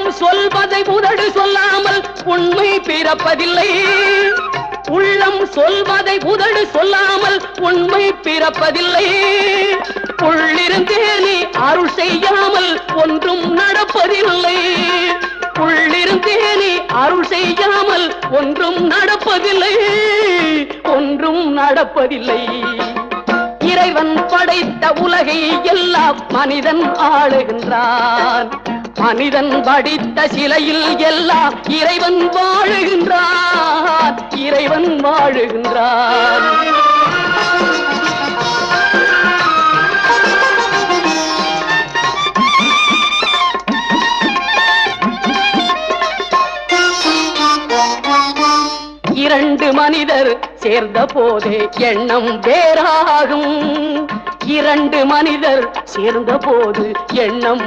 உள்ளம் சொல்வதை உதடு சொல்லாமல் உண்மை பிறப்பதில்லை. உள்ளம் சொல்வதை உதடு சொல்லாமல் உண்மை பிறப்பதில்லை. உள்ளிருந்தே நீ அருள் செய்யாமல் ஒன்றும் நடப்பதில்லை. உள்ளிருந்தே நீ அருள் செய்யாமல் ஒன்றும் நடப்பதில்லை. ஒன்றும் நடப்பதில்லை. இறைவன் படைத்த உலகை எல்லாம் மனிதன் ஆளுகின்றான். மனிதன் படித்த சிலையில் எல்லாம் இறைவன் வாழுகின்றான். இறைவன் வாழுகின்றான். இரண்டு மனிதர் சேர்ந்த போதே எண்ணம் வேறாகும். இரண்டு மனிதர் சேர்ந்த போது எண்ணம்